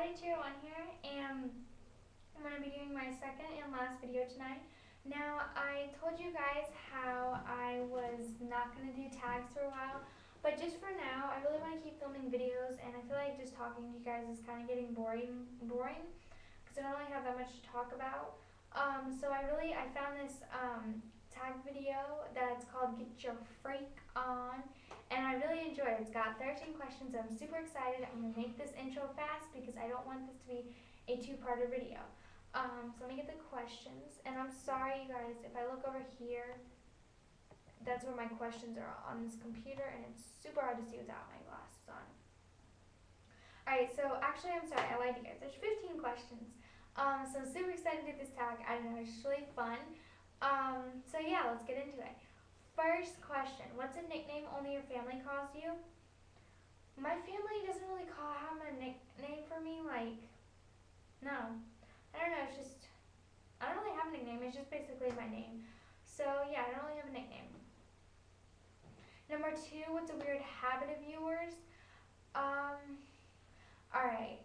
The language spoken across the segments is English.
Adriana here, and I'm going to be doing my second and last video tonight. Now, I told you guys how I was not going to do tags for a while, but just for now, I really want to keep filming videos, and I feel like just talking to you guys is kind of getting boring, because I don't really have that much to talk about. So I found this tag video that's called Get Your Freak On, and I really enjoy it. It's got 13 questions. I'm super excited. I'm going to make this intro fast because I don't want this to be a two-parter video. So let me get the questions, and I'm sorry you guys, if I look over here, that's where my questions are on this computer, and it's super hard to see without my glasses on. Alright, so actually I'm sorry, I lied to you guys. There's 15 questions. So I'm super excited to do this tag. I don't know, it's just really fun. So yeah, let's get into it. First question, what's a nickname only your family calls you? My family doesn't really have a nickname for me, like, no. I don't know, it's just, I don't really have a nickname, it's just basically my name. So yeah, I don't really have a nickname. Number 2, what's a weird habit of yours? Alright,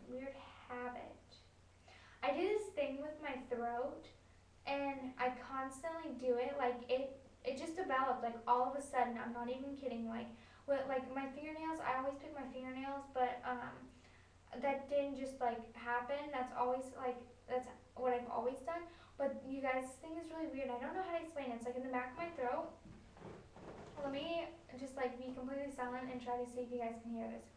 weird habit. I do this thing with my throat, and I constantly do it, like, it just developed, like, all of a sudden, I'm not even kidding, like, with, like, my fingernails, I always pick my fingernails, but, that didn't just, like, happen, that's always, like, that's what I've always done, but you guys, this thing is really weird, I don't know how to explain it, it's, like, in the back of my throat. Let me just, like, be completely silent and try to see if you guys can hear this.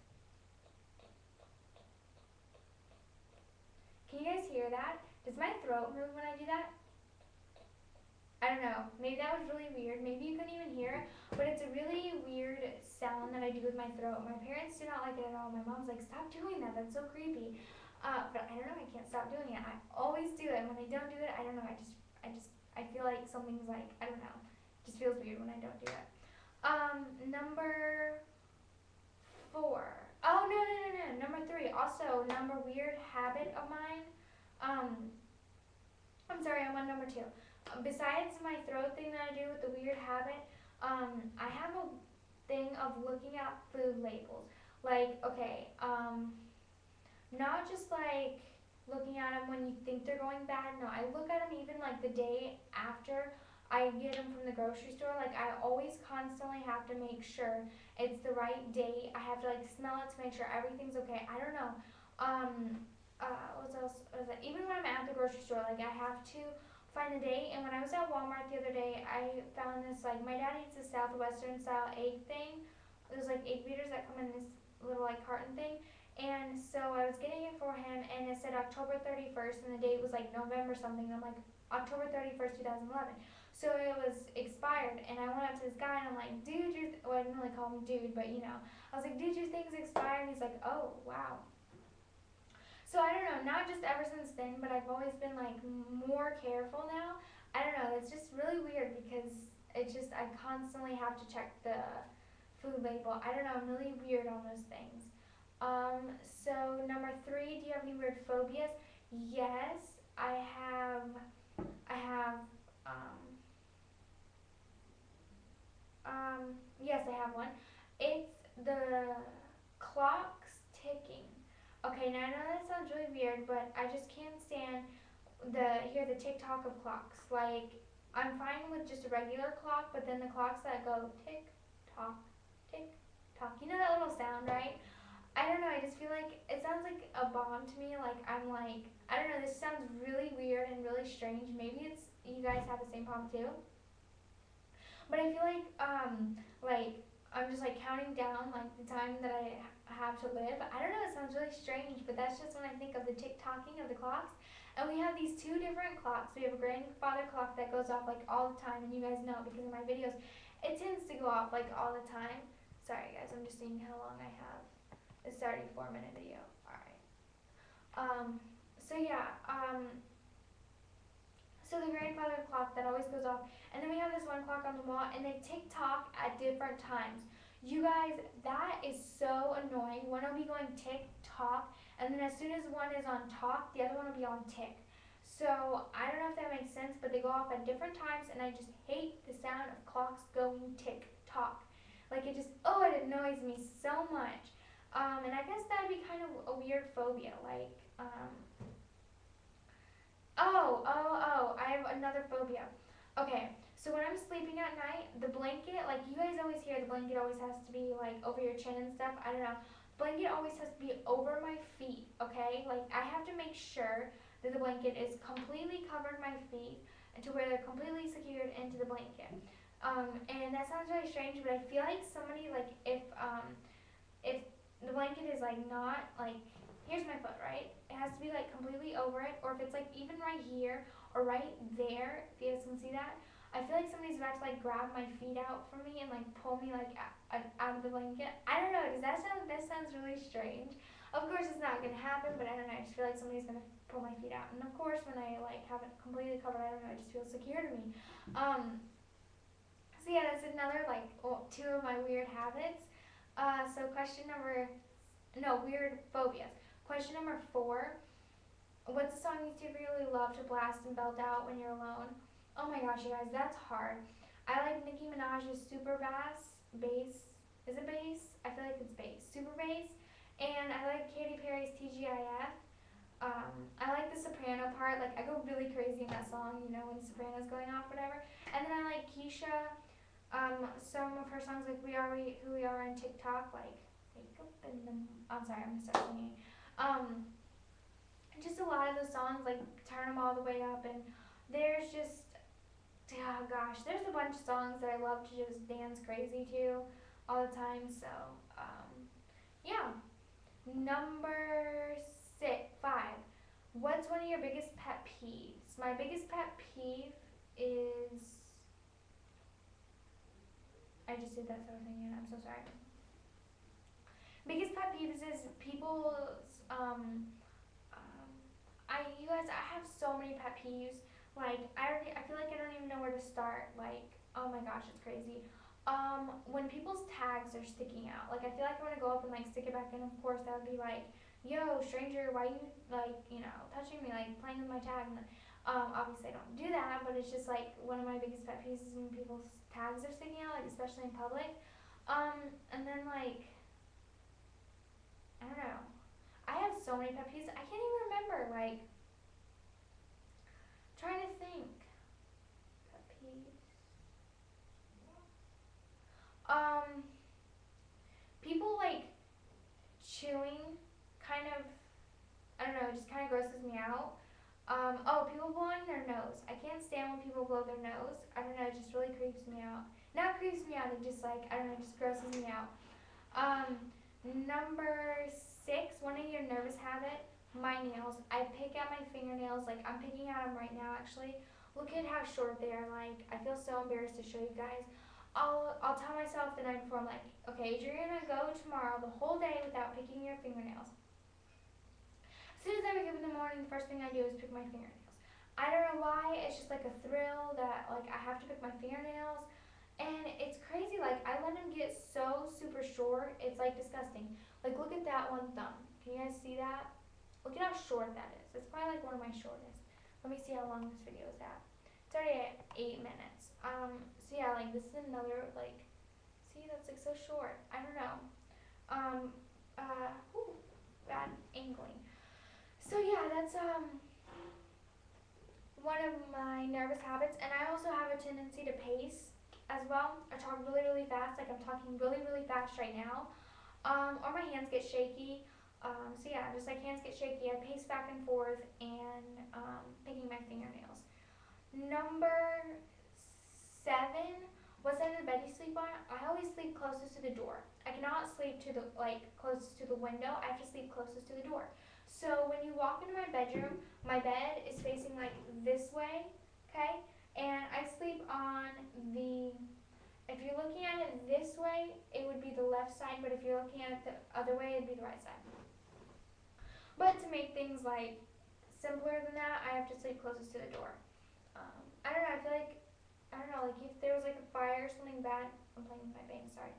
Can you guys hear that? Does my throat move when I do that? I don't know. Maybe that was really weird. Maybe you couldn't even hear it, but it's a really weird sound that I do with my throat. My parents do not like it at all. My mom's like, stop doing that. That's so creepy. But I don't know. I can't stop doing it. I always do it. And when I don't do it, I don't know. I feel like something's like, I don't know. It just feels weird when I don't do it. Number 4. Oh, no. Number 3. Also, weird habit of mine. I'm sorry, I'm on number 2. Besides my throat thing that I do with the weird habit, I have a thing of looking at food labels. Like, okay, not just like looking at them when you think they're going bad. No, I look at them even like the day after I get them from the grocery store. Like, I always constantly have to make sure it's the right date. I have to like smell it to make sure everything's okay. I don't know. What else is that? Even when I'm at the grocery store, like, I have to find the date. And when I was at Walmart the other day, I found this, like, my dad eats a Southwestern style egg thing. There's like egg beaters that come in this little like carton thing. And so I was getting it for him, and it said October 31st, and the date was like November something. And I'm like, October 31st, 2011. So it was expired, and I went up to this guy, and I'm like, dude, well, I didn't really call him dude, but you know, I was like, dude, your thing's expired, and he's like, oh, wow. So I don't know, not just ever since then, but I've always been like more careful now. I don't know, it's just really weird because I constantly have to check the food label. I don't know, I'm really weird on those things. So number 3, do you have any weird phobias? Yes, yes, I have one. It's the clocks ticking. Okay, now I know that sounds really weird, but I just can't stand the tick-tock of clocks. Like, I'm fine with just a regular clock, but then the clocks that go tick-tock, tick-tock. You know that little sound, right? I don't know, I just feel like it sounds like a bomb to me. Like, I'm like, I don't know, this sounds really weird and really strange. Maybe it's, you guys have the same problem too. But I feel like I'm just like counting down like the time that I have to live. I don't know, it sounds really strange, but that's just when I think of the tick-tocking of the clocks. And we have these 2 different clocks. We have a grandfather clock that goes off like all the time, and you guys know because of my videos, it tends to go off like all the time. Sorry guys, I'm just seeing how long I have. It's already a 4-minute video. Alright. So yeah, so the grandfather clock that always goes off, and then we have this one clock on the wall, and they tick-tock at different times. You guys, that is so annoying. One will be going tick-tock, and then as soon as one is on talk, the other one will be on tick. So I don't know if that makes sense, but they go off at different times, and I just hate the sound of clocks going tick-tock. Like, it just, oh, it annoys me so much. And I guess that'd be kind of a weird phobia. Like, I have another phobia. Okay, so when I'm sleeping at night, the blanket, like you guys always hear, the blanket always has to be like over your chin and stuff. I don't know. Blanket always has to be over my feet, okay? Like I have to make sure that the blanket is completely covered my feet and to where they're completely secured into the blanket. And that sounds really strange, but I feel like somebody like if the blanket is like not like here's my foot, right? It has to be like completely over it, or if it's like even right here or right there, if you guys can see that. I feel like somebody's about to like grab my feet out from me and like pull me like out of the blanket. I don't know. Does that sound? That sounds really strange. Of course, it's not gonna happen, but I don't know. I just feel like somebody's gonna pull my feet out, and of course, when I like have it completely covered, I don't know. It just feels secure to me. So yeah, that's another like two of my weird habits. So question number no weird phobias. Question number 4. What's a song you secretly love to blast and belt out when you're alone? Oh my gosh, you guys, that's hard. I like Nicki Minaj's Super Bass. Is it bass? I feel like it's bass. Super Bass. And I like Katy Perry's TGIF. I like the soprano part. Like I go really crazy in that song, you know, when the soprano's going off, whatever. And then I like Keisha. Some of her songs like Who We Are on TikTok, like Wake Up in the. I'm sorry, I'm gonna start singing. Um, just a lot of those songs, like turn them all the way up, and there's just oh gosh, there's a bunch of songs that I love to just dance crazy to all the time. So yeah. Number 5. What's one of your biggest pet peeves? My biggest pet peeve is I just did that sort of thing again. I'm so sorry. Biggest pet peeves is people's you guys, I have so many pet peeves. Like I feel like I don't even know where to start. Like oh my gosh, it's crazy. When people's tags are sticking out, like I feel like I want to go up and like stick it back in. Of course, that would be like, yo, stranger, why you like touching me, like playing with my tag? And obviously I don't do that, but it's just like one of my biggest pet peeves is when people's tags are sticking out, like especially in public. And then like I don't know. I have so many pet peeves. I can't even remember. Like trying to think. Pet peeves. Um, People like chewing, kind of. I don't know. It just kind of grosses me out. People blowing their nose. I can't stand when people blow their nose. I don't know. It just really creeps me out. Not creeps me out. It just like I don't know. It just grosses me out. Um, Number 6, one of your nervous habit, my nails. I pick at my fingernails, like I'm picking at them right now actually. Look at how short they are, like I feel so embarrassed to show you guys. I'll tell myself the night before, I'm like, okay, you're gonna go tomorrow the whole day without picking your fingernails. As soon as I wake up in the morning, the first thing I do is pick my fingernails. I don't know why, it's just like a thrill that like I have to pick my fingernails. And it's crazy, like I let them get so super short, it's like disgusting. Like look at that one thumb. Can you guys see that? Look at how short that is. It's probably like one of my shortest. Let me see how long this video is at. It's already at 8 minutes. So yeah, like this is another like see that's like so short. I don't know. Bad angling. So yeah, that's one of my nervous habits, and I also have a tendency to pace as well. I talk really, really fast, like I'm talking really, really fast right now. Or my hands get shaky. So yeah, just like hands get shaky, I pace back and forth and picking my fingernails. Number 7, what side of the bed you sleep on? I always sleep closest to the door. I cannot sleep to the closest to the window. I have to sleep closest to the door. So when you walk into my bedroom, my bed is facing like this way, okay? And I sleep on the if you're looking at it this way, it would be the left side, but if you're looking at it the other way, it'd be the right side. But to make things like simpler than that, I have to sleep closest to the door. I don't know, I feel like I don't know, like if there was like a fire or something bad, I'm playing with my bangs, sorry.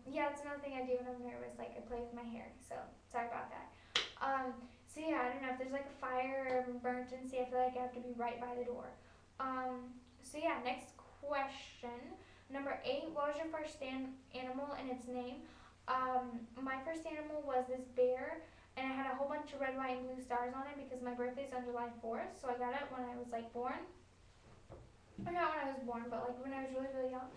Yeah, that's another thing I do when I'm nervous, like I play with my hair, so sorry about that. So yeah, I don't know, if there's like a fire or emergency, I feel like I have to be right by the door. So yeah, next question. Number 8, what was your first animal and its name? My first animal was this bear, and it had a whole bunch of red, white, and blue stars on it because my birthday's on July 4th, so I got it when I was like born. Or not when I was born, but like when I was really, really young.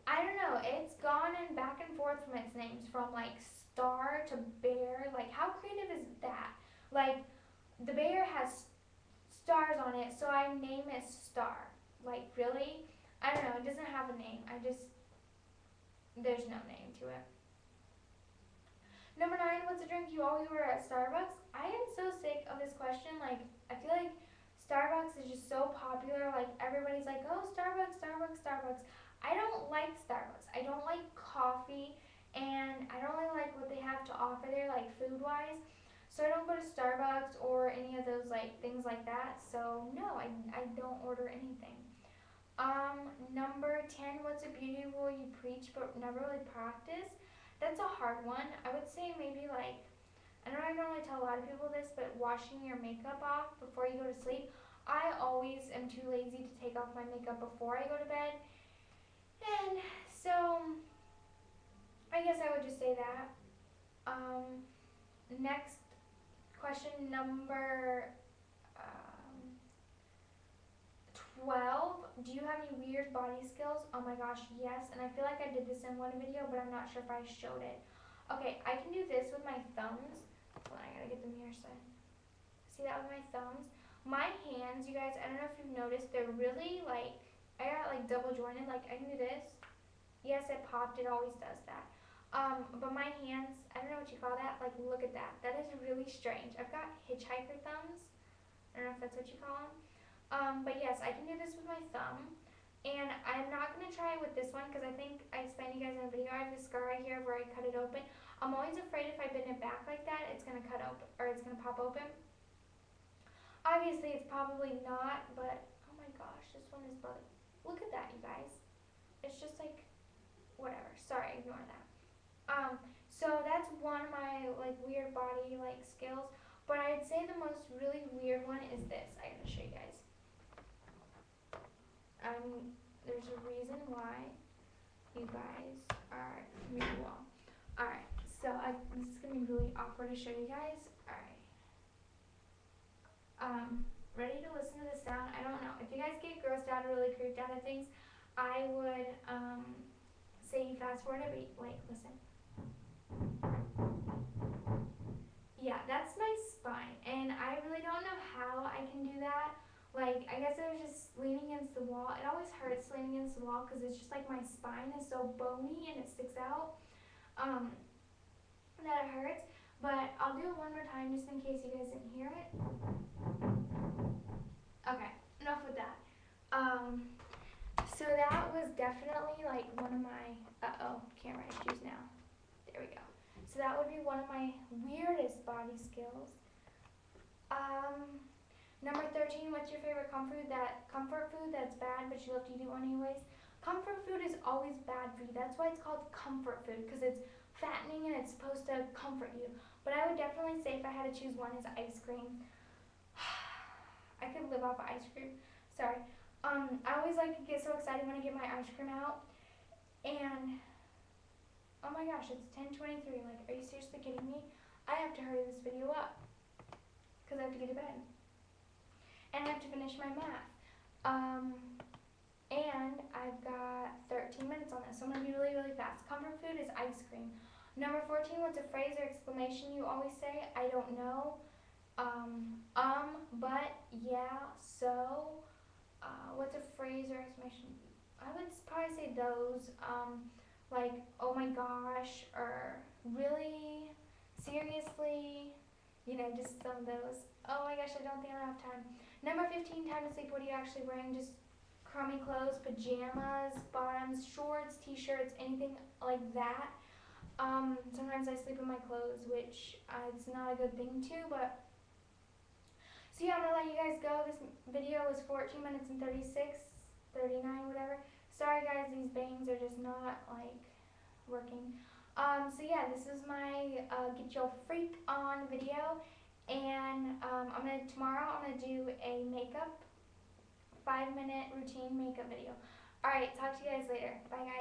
I don't know, it's gone and back and forth from its names, from like star to bear. Like, how creative is that? Like, the bear has stars on it, so I name it Star. Like, really? I don't know, it doesn't have a name. There's no name to it. Number 9, what's a drink you always order at Starbucks? I am so sick of this question. Like, I feel like Starbucks is just so popular. Like, everybody's like, oh, Starbucks, Starbucks, Starbucks. I don't like Starbucks. I don't like coffee, and I don't really like what they have to offer there, like food-wise. So I don't go to Starbucks or any of those like things like that. So no, I don't order anything. Number 10, what's a beauty rule you preach but never really practice? That's a hard one. I would say maybe like, I know I normally tell a lot of people this, but washing your makeup off before you go to sleep. I always am too lazy to take off my makeup before I go to bed. And so, I guess I would just say that. Next question, number 12. Do you have any weird body skills? Oh my gosh, yes. And I feel like I did this in one video, but I'm not sure if I showed it. Okay, I can do this with my thumbs. Hold on, I gotta get the mirror set. See that with my thumbs? My hands, you guys, I don't know if you've noticed, they're really like, I got like double jointed. Like, I can do this. Yes, it popped. It always does that. But my hands, I don't know what you call that. Like, look at that. That is really strange. I've got hitchhiker thumbs. I don't know if that's what you call them. But yes, I can do this with my thumb. And I'm not going to try it with this one because I think I explained to you guys in the video. I have this scar right here where I cut it open. I'm always afraid if I bend it back like that, it's going to cut open, or it's going to pop open. Obviously, it's probably not, but oh my gosh, this one is bugging. Look at that, you guys. It's just like, whatever. Sorry, ignore that. So that's one of my like weird body like skills. But I'd say the most really weird one is this. I gotta show you guys. There's a reason why you guys are really well. Alright, so this is gonna be really awkward to show you guys. Alright. Ready to listen to the sound? I don't know. If you guys get grossed out or really creeped out of things, I would say fast forward it, but like listen. Yeah, that's my spine, and I really don't know how I can do that. Like, I guess I was just leaning against the wall. It always hurts leaning against the wall because it's just like my spine is so bony and it sticks out. That it hurts. But I'll do it one more time just in case you guys didn't hear it. Okay, enough with that. So that was definitely like one of my, camera issues now. There we go. So that would be one of my weirdest body skills. Number 13, what's your favorite comfort food that's bad but you love to eat it anyways? Comfort food is always bad for you. That's why it's called comfort food, because it's fattening and it's supposed to comfort you. But I would definitely say if I had to choose one is ice cream. I could live off of ice cream. Sorry. I always like to get so excited when I get my ice cream out. And oh my gosh, it's 10:23. Like, are you seriously kidding me? I have to hurry this video up because I have to get to bed. And I have to finish my math. And I've got 13 minutes on this, so I'm going to be really, really fast. Comfort food is ice cream. Number 14, what's a phrase or exclamation you always say? I don't know. But, yeah, so. What's a phrase or exclamation? I would probably say those. Like, oh my gosh, or really, seriously, just some of those. Oh my gosh, I don't think I have time. Number 15, time to sleep. What are you actually wearing? Just crummy clothes, pajamas, bottoms, shorts, t-shirts, anything like that. Sometimes I sleep in my clothes, which it's not a good thing too, but. So yeah, I'm gonna let you guys go. This video was 14 minutes and 36, 39, whatever. Sorry guys, these bangs are just not like working. So yeah, this is my get your freak on video, and tomorrow I'm gonna do a makeup 5-minute routine makeup video. All right, talk to you guys later. Bye guys.